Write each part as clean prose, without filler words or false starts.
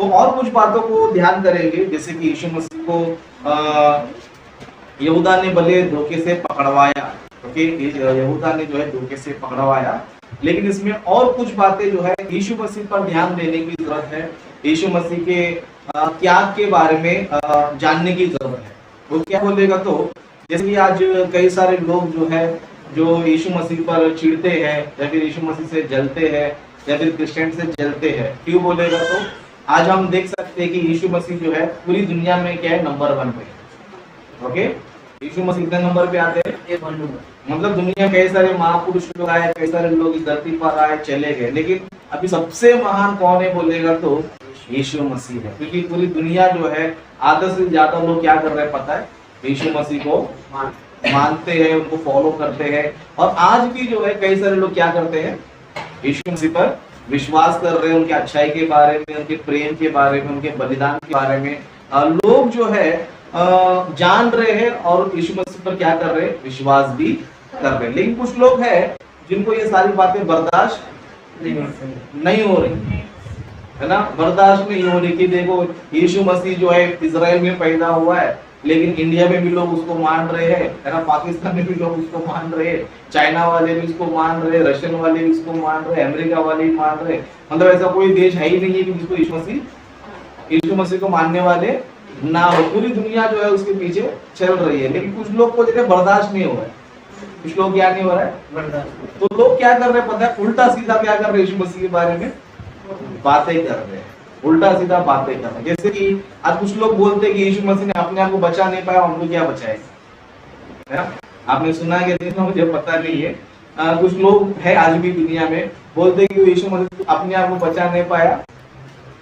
तो और कुछ बातों को ध्यान करेंगे, जैसे कि यीशु मसीह को यहूदा ने भले धोखे से पकड़वाया, ओके, यहूदा ने जो है धोखे से पकड़वाया, लेकिन इसमें और कुछ बातें जो है यीशु मसीह पर ध्यान देने की जरूरत है, यीशु मसीह के त्याग के बारे में जानने की जरूरत है। वो क्या बोलेगा, तो जैसे कि आज कई सारे लोग जो है जो यीशु मसीह पर चिढ़ते हैं या फिर यीशु मसीह से जलते हैं या फिर क्रिश्चियन से जलते हैं, क्यों बोलेगा, तो आज हम देख सकते हैं कि यीशु मसीह जो है पूरी दुनिया में क्या है, नंबर 1 पे। ओके, यीशु मसीह कितने नंबर पे आते हैं, मतलब दुनिया कई सारे महापुरुष लोग आए, कई सारे लोग इस धरती पर आए, चले गए, लेकिन अभी सबसे महान कौन है बोलेगा तो यीशु मसीह है। क्योंकि पूरी दुनिया जो है आधा से ज्यादा लोग क्या कर रहे हैं पता है, यीशु मसीह को मानते हैं, उनको फॉलो करते हैं। और आज भी जो है कई सारे लोग क्या करते हैं, यीशु मसीह पर विश्वास कर रहे हैं, उनके अच्छाई के बारे में, उनके प्रेम के बारे में, उनके बलिदान के बारे में लोग जो है जान रहे हैं और यीशु मसीह पर क्या कर रहे हैं, विश्वास भी कर रहे हैं। लेकिन कुछ लोग हैं जिनको ये सारी बातें बर्दाश्त नहीं हो रही है ना, बर्दाश्त नहीं हो रही कि देखो यीशु मसीह जो है इजराइल में पैदा हुआ है, लेकिन इंडिया में भी लोग उसको मान रहे हैं, है ना, पाकिस्तान में भी लोग उसको मान रहे हैं, चाइना वाले भी उसको मान रहे हैं, रशियन वाले भी उसको मान रहे हैं, अमेरिका वाले भी मान रहे हैं। मतलब ऐसा कोई देश है ही नहीं है कि जिसको यीशु मसीह को मानने वाले ना हो। पूरी दुनिया जो है उसके पीछे चल रही है, लेकिन कुछ लोग को जो है बर्दाश्त नहीं हो रहा है। कुछ लोग क्या नहीं हो रहा है, बर्दाश्त। तो लोग क्या कर रहे हैं पता है, उल्टा सीधा क्या कर रहे हैं, यीशु मसीह के बारे में बातें कर रहे हैं, उल्टा सीधा बातें कर रहे हैं। जैसे कि आज कुछ लोग बोलते हैं कि यीशु मसीह ने अपने आप को बचा नहीं पाया, हमको क्या बचाएगा, है ना? आपने सुना है कि नहीं, मुझे पता नहीं है। कुछ लोग है आज भी दुनिया में बोलते हैं कि यीशु मसीह अपने आप को बचा नहीं पाया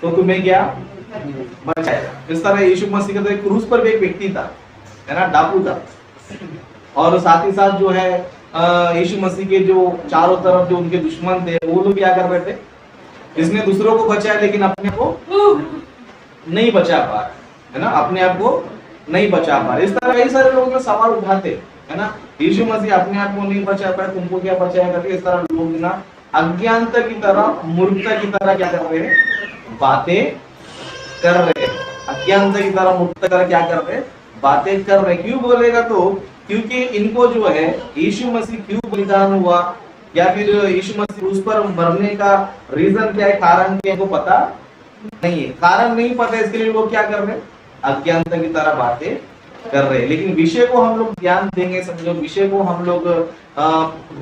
तो तुम्हें क्या बचाएगा। इस तरह यीशु मसीह का तो एक क्रूस पर भी एक व्यक्ति था, है ना, डाकू था, और साथ ही साथ जो है यीशु मसीह के जो चारों तरफ जो उनके दुश्मन थे वो लोग क्या कर रहे थे, इसने दूसरों को बचाया लेकिन अपने को नहीं बचा पा रहा, है ना, अपने आप को नहीं बचा पा रहे। इस तरह कई सारे लोग सवाल उठाते, है ना, यीशु मसीह अपने आप को नहीं बचा पाया, तुमको क्या बचाएगा। इस तरह लोग ना अज्ञानता की तरह, मूर्खता की तरह क्या कर रहे हैं, बातें कर रहे हैं, अज्ञानता की तरह मूर्खता की तरह क्या कर रहे हैं, बातें कर रहे हैं। क्यों बोलेगा तो क्योंकि इनको जो है यीशु मसीह क्यों बलिदान हुआ या फिर यीशु मसीह उस पर मरने का रीजन क्या है, कारण क्या है, इनको पता नहीं है, कारण नहीं पता है, इसके लिए लोग क्या कर रहे हैं, अज्ञानता की तरह बातें कर रहे हैं। लेकिन विषय को हम लोग ध्यान देंगे, समझो, विषय को हम लोग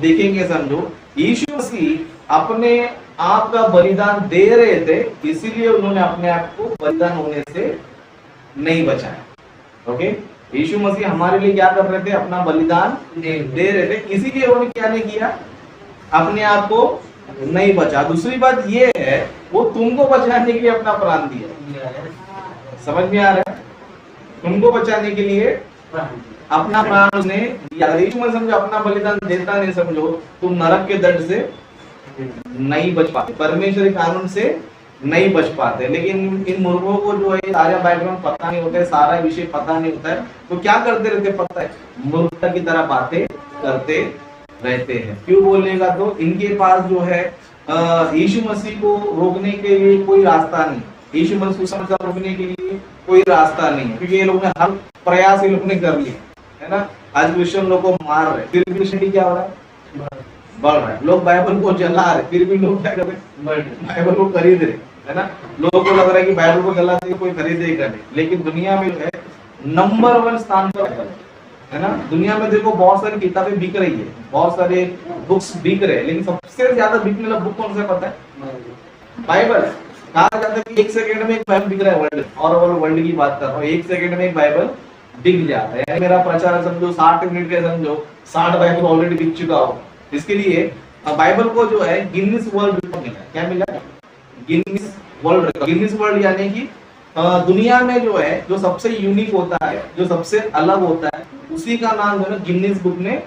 देखेंगे, समझो, यीशु मसीह अपने आप का बलिदान दे रहे थे, इसीलिए उन्होंने अपने आप को बलिदान होने से नहीं बचाया। ओके, यीशु मसीह हमारे लिए क्या कर रहे थे, अपना बलिदान दे रहे थे, इसीलिए उन्होंने क्या नहीं किया, अपने आप को नहीं बचा। दूसरी बात ये है, वो तुमको बचाने के लिए अपना प्राण दिया। समझ में आ रहा है, तुमको बचाने के लिए अपना प्राण उसने दिया। यीशु मसीह समझो अपना बलिदान देता नहीं, समझो तुम नरक के दंड से नहीं बच पाते, परमेश्वरी कानून से नहीं बच पाते। लेकिन इन मूर्खों को जो है सारा बैकग्राउंड पता नहीं होता है, सारा विषय पता नहीं होता है, तो क्या करते रहते पता है, मूर्खता की तरह बातें करते रहते हैं। क्यों बोलेगा तो इनके पास जो है यीशु मसीह को रोकने के लिए कोई रास्ता नहीं, यीशु मसीह को रोकने के लिए कोई रास्ता नहीं है, क्योंकि ये लोग ने हर प्रयास ये लोग ने कर लिया, है ना। आज क्रिश्चियन लोग को मार रहे, फिर भी क्रिश्चियनिटी क्या हो रहा है, बढ़ रहा है। लोग बाइबल को जला रहे, फिर भी लोग क्या कर रहे, बाइबल को खरीद रहे, है ना। लोगों को लग रहा है कि बाइबल को जला के कोई खरीदेगा नहीं, लेकिन दुनिया में जो है नंबर 1 स्थान पर है ना। दुनिया में देखो बहुत सारी किताबें बिक रही है, बहुत सारे बुक्स बिक रहे हैं, लेकिन सबसे ज्यादा बिकने वाला बुक कौन सा पता है, बाइबल। कहा जाता है कि 1 सेकंड में एक बाइबल बिक रहा है, वर्ल्ड और वर्ल्ड की बात कर रहा हूँ, 1 सेकंड में एक बाइबल बिक जाता है। मेरा प्रचार समझो 60 मिनट का, समझो 60 बाइबल ऑलरेडी बिक चुका हो। इसके लिए बाइबल को जो है गिनीज वर्ल्ड रिकॉर्ड मिला, क्या मिला, Guinness world record. Guinness world यानी कि दुनिया में जो है जो सबसे यूनिक होता है, जो सबसे अलग होता है, उसी का नाम जो है गिनीज बुक में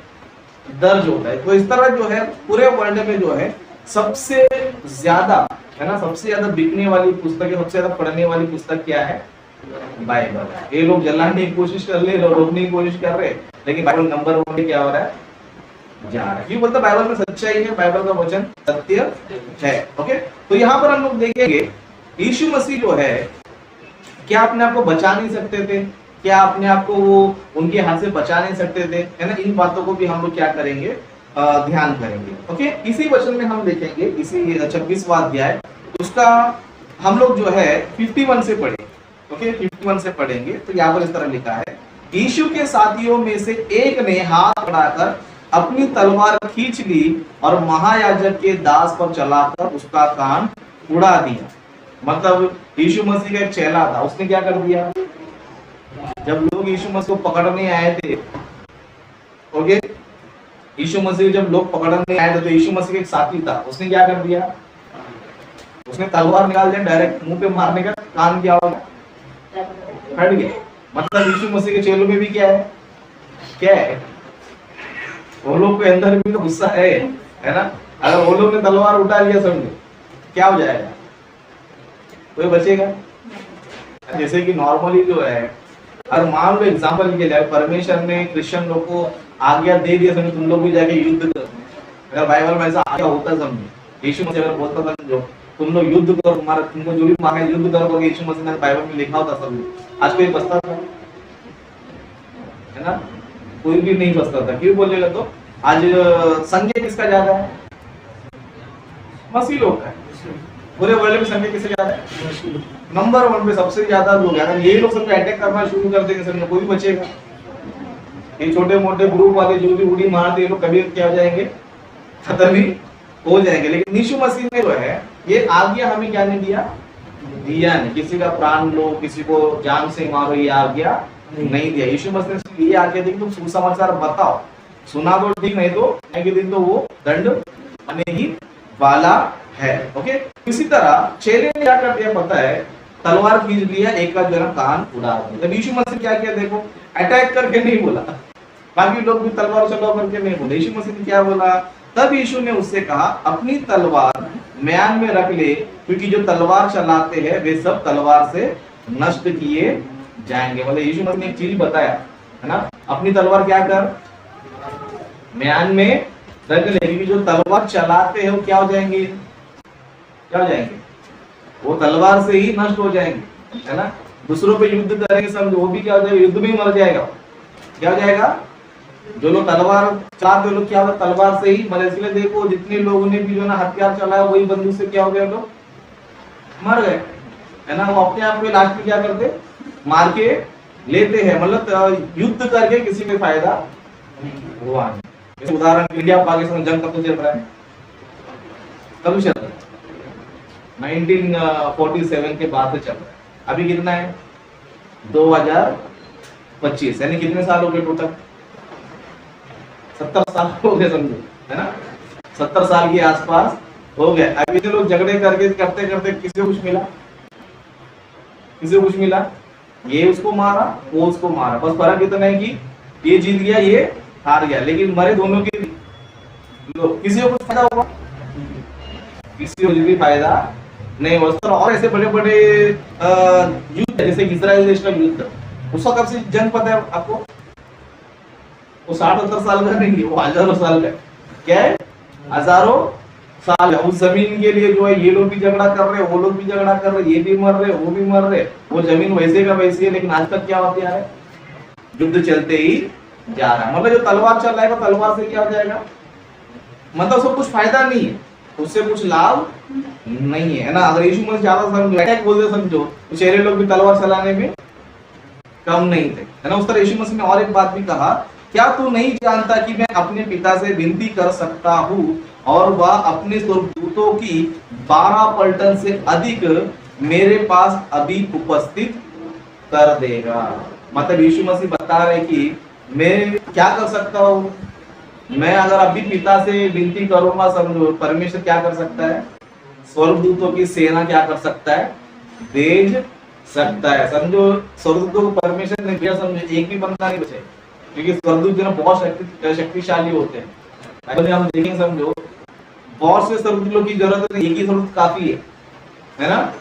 दर्ज होता है। तो इस तरह जो है पूरे वर्ल्ड में जो है सबसे ज्यादा, है ना, सबसे ज्यादा बिकने वाली पुस्तक, सबसे ज्यादा पढ़ने वाली पुस्तक क्या है, बाइबल। ये लोग जलाने की कोशिश कर रहे, रोकने की कोशिश कर रहे, लेकिन बाइबल नंबर 1 पे क्या हो रहा है, जा रहा है। क्यों बोलता बाइबल में सच्चाई है, बाइबल का वचन सत्य है। ओके, तो यहाँ पर हम लोग देखेंगे यीशु मसीह जो है क्या अपने आप को बचा नहीं सकते थे? क्या अपने आप को वो उनके हाथ से बचा नहीं सकते थे? है ना, इन बातों को भी हम लोग क्या करेंगे, ध्यान करेंगे। ओके, इसी वचन में हम देखेंगे, इसी 26वां अध्याय उसका हम लोग जो है 51 से पढ़े। ओके, 51 से पढ़ेंगे। तो यहाँ पर इस तरह लिखा है, यीशु के साथियों में से एक ने हाथ बढ़ाकर अपनी तलवार खींच ली और महायाजक के दास पर चलाकर उसका कान उड़ा दिया। मतलब यीशु मसीह का एक चेला था, उसने क्या कर दिया, जब लोग यीशु मसीह को पकड़ने आए थे, ओके, यीशु मसीह जब लोग पकड़ने आए थे तो यीशु मसीह का एक साथी था, उसने क्या कर दिया, उसने तलवार निकाल दिया, डायरेक्ट मुंह पे मारने का, कान क्या होगा, फट गया। मतलब यीशु मसीह के चेलों में भी क्या है, क्या है, वो लोग के अंदर भी तो गुस्सा है ना। अगर वो लोग ने तलवार उठा लिया, समझो क्या हो जाएगा, कोई बचेगा? जैसे कि नॉर्मली जो है, अगर मान लो एग्जाम्पल के लिए परमेश्वर ने क्रिश्चियन लोग को आज्ञा दे दिया, समझो तुम लोग भी जाके युद्ध करो, अगर बाइबल में ऐसा आज्ञा होता, समझो यीशु मसीह अगर बोलता था जो तुम लोग युद्ध करो, तुम्हारा तुमको जो भी मांगे युद्ध करो, यीशु मसीह ने बाइबल में लिखा होता, सब आज कोई बचता था, है ना, कोई भी नहीं बचता था। क्यों बोलेगा? तो आज संख्या किसका ज्यादा है? मसीह लोग का है। पूरे वर्ल्ड में संख्या किससे ज्यादा है? नंबर 1 पे सबसे ज्यादा लोग हैं। अगर ये लोग सब अटैक करना शुरू कर देंगे, समझो कोई बचेगा? ये छोटे मोटे ग्रुप वाले जो भी उड़ी मारते हैं, लोग कभी क्या हो जाएंगे, खत्म ही हो जाएंगे। लेकिन यीशु मसीह ने जो है ये आज्ञा हमें क्या नहीं दिया, दिया नहीं, किसी का प्राण लो, किसी को जान से मारो, ये आज्ञा नहीं दिया। यीशु मसीह ने ये आज्ञा दी कि तुम सुसमाचार बताओ, सुना तो ठीक, नहीं तो एक दिन तो वो दंड आने ही वाला है। ओके, इसी तरह चेले ने क्या कर दिया पता है, तलवार खींच लिया, एक का जो है कान उड़ा दिया। तब यीशु मसीह क्या किया, देखो अटैक करके नहीं बोला, बाकी लोग भी तलवार चलाओ करके नहीं बोले, यीशु मसीह ने क्या बोला, तब यीशु ने उससे कहा अपनी तलवार म्यान में रख ले, क्योंकि जो तलवार चलाते हैं वे सब तलवार से नष्ट किए जाएंगे। मतलब यीशु मसीह ने एक चीज बताया, है ना, अपनी तलवार क्या कर, म्यान में रख ले, क्योंकि जो तलवार चलाते हैं वो क्या हो जाएंगे, क्या हो जाएंगे, वो तलवार से ही नष्ट हो जाएंगे, है ना। दूसरों पे युद्ध करेंगे, समझो वो भी क्या हो जाएगा, युद्ध में ही मर जाएगा। क्या हो जाएगा, जो लोग तलवार चलाते लोग क्या होगा, तलवार से ही मरे। इसलिए देखो जितने लोगों ने भी जो ना हथियार चलाया, वही बंदूक से क्या हो गया, लोग मर गए, है ना। वो अपने आप को लास्ट में क्या करते, मार के लेते हैं। मतलब युद्ध करके किसी में फायदा हुआ नहीं। उदाहरण इंडिया पाकिस्तान जंग कब चल रहा है, कब चल रहा है, 1947 के बाद से चल रहा है। अभी कितना है, 2025, यानी कितने साल हो गए टोटल, 70 साल हो गए, समझो, है ना, 70 साल के आसपास हो गए। अभी तो लोग झगड़े करके करते करते किसी को कुछ मिला, किसी को कुछ मिला, ये उसको मारा, वो उसको मारा, बस फर्क इतना है कि ये जीत गया, ये हार गया, लेकिन मरे दोनों के लोग। किसी को कुछ फायदा हुआ, किसी को भी फायदा नहीं हुआ। और ऐसे बड़े बड़े युद्ध जैसे इजराइल देश का युद्ध, उसका कब से जंग पता है आपको, वो 60-70 साल का नहीं, वो हजारों साल का। क्या है, हजारों साल है। उस जमीन के लिए जो है ये लोग भी झगड़ा कर रहे हैं, वो लोग भी झगड़ा कर रहे, ये भी मर रहे, वो भी मर रहे, वो जमीन वैसे का वैसे है। लेकिन आज तक क्या होता है, युद्ध चलते ही जा रहा है। मतलब जो तलवार चल रहा है, तलवार से क्या हो जाएगा, मतलब उसको कुछ फायदा नहीं है, उससे कुछ लाभ नहीं है ना। अगर यीशु मसीह ज्यादा समझो, अटैक बोलते समझो, तो चेहरे लोग भी तलवार चलाने में कम नहीं थे, है ना। उस तरह यीशु मसीह ने और एक बात भी कहा, क्या तू नहीं जानता कि मैं अपने पिता से विनती कर सकता हूँ और वह अपने स्वर्गदूतों की 12 पलटन से अधिक मेरे पास अभी उपस्थित कर देगा। मतलब यीशु मसीह बता रहे कि मैं क्या कर सकता हूँ, मैं अगर अभी पिता से विनती करूंगा, समझो परमेश्वर क्या कर सकता है, स्वर्गदूतों की सेना क्या कर सकता है, भेज सकता है। समझो स्वर्गदूतों को परमेश्वर ने दिया, समझो एक भी बंदा नहीं बचे, क्योंकि स्वर्गदूत जो बहुत शक्तिशाली होते हैं। हम देखेंगे, समझो बहुत से स्वर्गदूतों की जरूरत नहीं, एक ही स्वर्गदूत काफी है ना।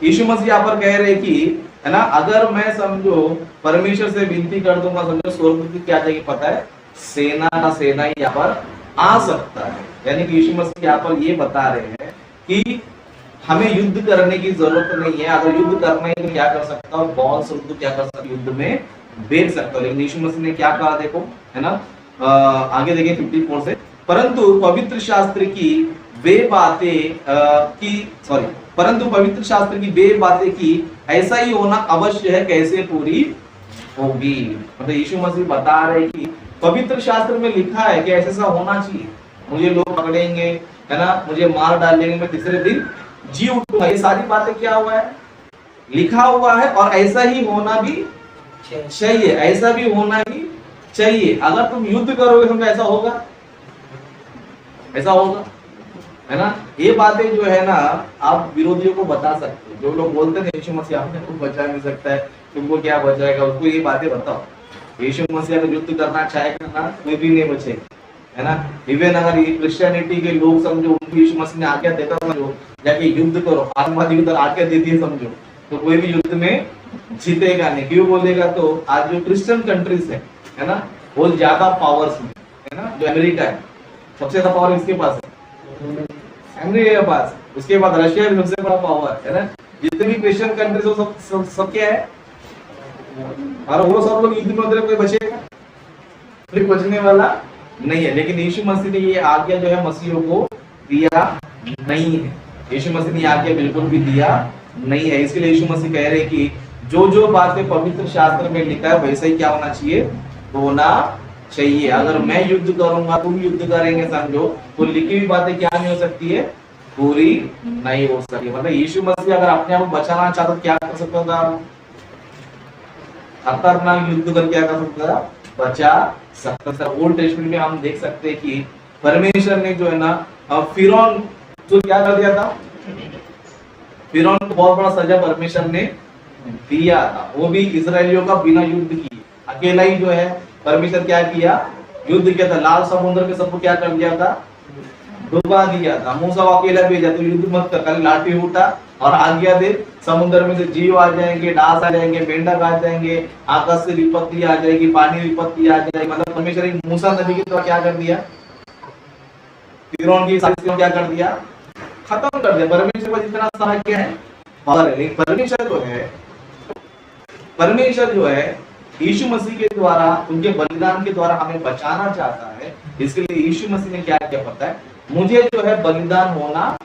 यीशु मसीह यहाँ पर कह रहे कि, है ना, अगर मैं समझो परमेश्वर से विनती कर दूंगा, समझो स्वर्गदूत क्या चाहिए पता है, सेना का सेना ही यहाँ पर आ सकता है। यानी कि यीशु मसीह यहाँ पर ये बता रहे हैं कि हमें युद्ध करने की जरूरत नहीं है। अगर युद्ध करना है तो क्या कर सकता हूँ, बहुत से क्या कर सकता हूँ, युद्ध में बेच सकता हूँ। लेकिन यीशु मसीह ने क्या कहा देखो, है ना, आगे देखें 54 से, परंतु पवित्र शास्त्र की वे बातें परंतु पवित्र शास्त्र की वे बातें की ऐसा ही होना अवश्य है, कैसे पूरी होगी। मतलब यीशु मसीह बता रहे कि पवित्र शास्त्र में लिखा है कि ऐसा होना चाहिए, मुझे लोग पकड़ेंगे, है ना, मुझे मार डालेंगे, मैं तीसरे दिन जी उठूंगा। ये सारी बातें क्या हुआ है, लिखा हुआ है, और ऐसा ही होना भी चाहिए, ऐसा भी होना ही चाहिए। अगर तुम युद्ध करोगे तो ऐसा होगा, ऐसा होगा, है ना। ये बातें जो है ना आप विरोधियों को बता सकते हो। जो लोग बोलते हैं यीशु मसीह आपने कुछ बचा नहीं सकता है, तुमको क्या बचाएगा, उसको ये बातें बताओ। यीशु मसीह अगर युद्ध करना चाहेगा ना, कोई भी नहीं बचेगा, है ना। इवन अगर ये क्रिश्चियनिटी के लोग समझो, उनको यीशु मसीह ने आज्ञा देता समझो, जाके युद्ध करो, आत्मवादी उधर आज्ञा देती है समझो, तो कोई भी युद्ध में जीतेगा नहीं। क्यों बोलेगा, तो आज जो क्रिश्चियन कंट्रीज है ना, वो ज्यादा पावर्स में, है ना। जो अमेरिका है सबसे ज्यादा पावर इसके पास है, अमेरिका के पास, उसके बाद रशिया भी सबसे बड़ा पावर है ना। जितने भी क्रिश्चियन कंट्रीज हो सब क्या है, और वो सब लोग युद्ध में उधर कोई बचेगा, कोई बचने वाला नहीं है। लेकिन यीशु मसीह ने ये आज्ञा जो है मसीहियों को दिया नहीं है, यीशु मसीह ने आज्ञा बिल्कुल भी दिया नहीं है। इसलिए यीशु मसीह कह रहे हैं कि जो जो बातें पवित्र शास्त्र में लिखा है वैसा ही क्या होना चाहिए, होना चाहिए। अगर मैं युद्ध करूंगा, तुम युद्ध करेंगे समझो, तो लिखी हुई बातें क्या नहीं हो सकती है, पूरी नहीं हो सकती। मतलब यीशु मसीह अगर अपने आप को बचाना चाहता तो क्या कर सकता था, खतरनाक युद्ध कर क्या कर सकता था, बचा सकता था। ओल्ड टेस्टमेंट में हम देख सकते हैं कि परमेश्वर ने जो है ना फिरौन तो क्या कर दिया था, फिरौन को बहुत बड़ा सजा परमेश्वर ने दिया था, वो भी इजरायलियों का बिना युद्ध किए, अकेला ही जो है परमेश्वर क्या किया, युद्ध किया था। लाल समुद्र में सबको क्या कर दिया था, डुबा दिया था। मूसा अकेला भेजा, तो युद्ध मत कर, खाली लाठी उठा और आज्ञा दे, समुद्र में से जीव आ जाएंगे, डास आ जाएंगे, मेंढक आ जाएंगे, आकाश से विपत्ति आ जाएगी, पानी विपत्ति आ जाएगी। मतलब परमेश्वर ने मूसा नबी की तरह क्या कर दिया, फिरौन की साजिशों क्या कर दिया, खत्म कर दिया। परमेश्वर का जितना सामर्थ्य है पावर है, लेकिन परमेश्वर जो है यीशु मसीह के द्वारा, उनके बलिदान के द्वारा हमें बचाना चाहता है। इसके लिए यीशु मसीह ने क्या किया पता है, मुझे जो है बलिदान होना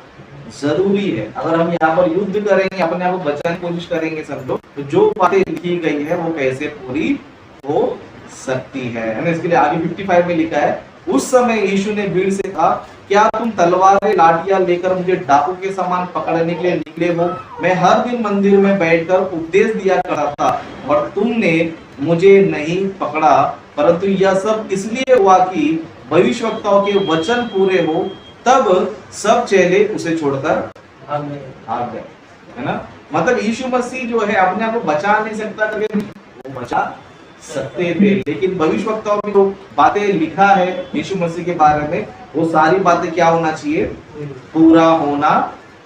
जरूरी है। अगर हम यहाँ पर युद्ध करेंगे, अपने आप को बचाने की कोशिश करेंगे समझो, तो जो बातें लिखी गई है वो कैसे पूरी हो सकती है ना। इसके लिए आगे 55 में लिखा है, उस समय यीशु ने भीड़ से कहा, क्या तुम तलवारें लाठियां लेकर मुझे डाकू के समान पकड़ने के लिए निकले हो? मैं हर दिन मंदिर में बैठकर उपदेश दिया करता था और तुमने मुझे नहीं पकड़ा, परंतु यह सब इसलिए हुआ कि भविष्यवक्ताओं के वचन पूरे हो। तब सब चेले उसे छोड़कर भाग गए, है ना। मतलब यीशु मसीह जो है अपने आप को बचा नहीं सकता, वो बचा सकते थे, लेकिन भविष्यवक्ताओं में जो बातें लिखा है यीशु मसीह के बारे में, वो सारी बातें क्या होना चाहिए, पूरा होना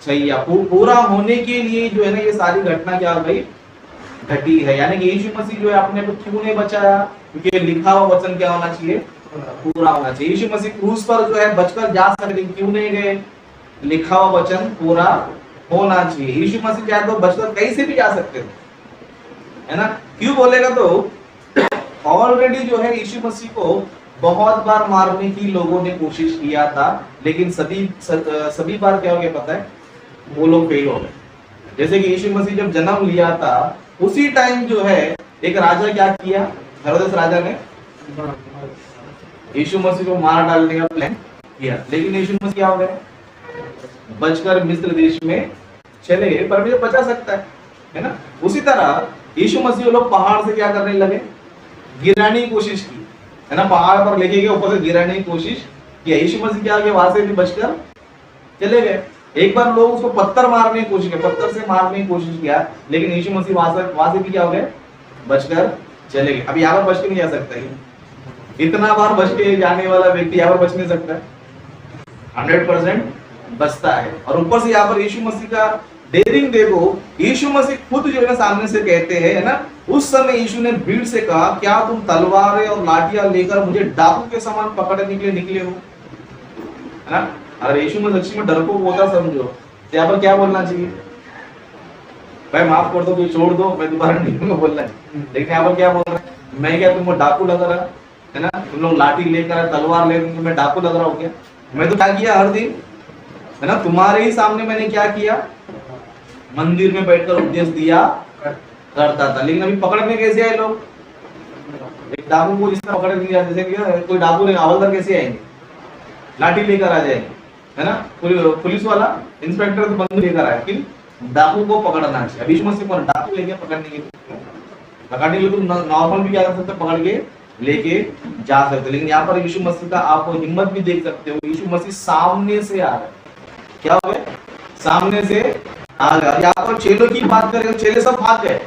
चाहिए। पूरा होने के लिए जो है ना ये सारी घटना क्या हो गई, घटी है। यानी कि यीशु मसीह जो है अपने को क्यों नहीं बचाया, क्योंकि लिखा हुआ वचन क्या होना चाहिए, पूरा होना चाहिए। यीशु मसीह क्रूस पर जो है बचकर जा सकते, क्यों नहीं गए, लिखा हुआ वचन पूरा होना चाहिए। यीशु मसीह चाहे तो बचकर कहीं से भी जा सकते थे, है ना। क्यों बोलेगा, तो ऑलरेडी जो है यीशु मसीह को बहुत बार मारने की लोगों ने कोशिश किया था, लेकिन सभी बार क्या हो गया पता है, वो लोग फेल हो गए। जैसे कि यीशु मसीह जब जन्म लिया था उसी टाइम जो है एक राजा क्या किया, हेरोदेस राजा ने यीशु मसीह को मार डालने का प्लान किया, लेकिन यीशु मसीह क्या हो गए, बचकर मिस्र देश में चले गए। परमेश्वर बचा सकता है ना। उसी तरह यीशु मसीह लोग पहाड़ से क्या करने लगे, गिराने की कोशिश की, है ना। पहाड़ पर लेके गए, ऊपर से गिराने की कोशिश किया। यीशु मसीह क्या हो गया, वहां से भी बचकर चले गए। एक बार लोग उसको पत्थर मारने की कोशिश किया, पत्थर से मारने की कोशिश किया, लेकिन यीशु मसीह वहां से भी क्या हो गए, बचकर चले गए। अब यहाँ पर बच के नहीं जा सकता है, इतना बार बच के जाने वाला व्यक्ति यहाँ पर बच नहीं सकता, 100% बचता है। और ऊपर से यहाँ पर यीशु मसीह का डेयरिंग देखो, यीशु मसीह खुद जो है ना सामने से कहते हैं, है ना, उस समय यीशु ने भीड़ से कहा, क्या तुम तलवारें और लाठियां लेकर मुझे डाकू के समान पकड़ने के लिए निकले हो, है ना। अगर यीशु मसीह सच्ची में डरपोक होता समझो, तो यहाँ पर क्या बोलना चाहिए, भाई माफ कर दो, छोड़ दो, मैं दोबारा नहीं दूंगा बोलना है। लेकिन यहाँ पर क्या बोल रहा है, मैं क्या तुमको डाकू लग रहा है ना, तुम लोग लाठी लेकर तलवार लेकर मैं डाकू लग रहा हूँ क्या? मैं तो क्या किया हर दिन, है ना, तुम्हारे ही सामने मैंने क्या किया, मंदिर में बैठकर उपदेश दिया करता था। लेकिन अभी पकड़ में कैसे आए लोग, एक डाकू को जिस तरह पकड़ नहीं जाते, जैसे कोई डाकू ने हवलदार कैसे आएंगे, लाठी लेकर आ जाएंगे, है ना, पुलिस वाला इंस्पेक्टर तो बंदूक लेकर आए, लेकिन डाकू को पकड़ना चाहिए। अभी मुझसे कौन डाकू लेके पकड़ने के लिए तो नॉर्मल भी क्या कर सकते, पकड़ के लेके जा सकते। लेकिन यहाँ पर यीशु मसीह का आप हिम्मत भी देख सकते हो, यीशु मसीह सामने से आ रहे, क्या हो गए, सामने से आ गए। यहाँ पर चेलों की बात करें, चेले सब भाग गए,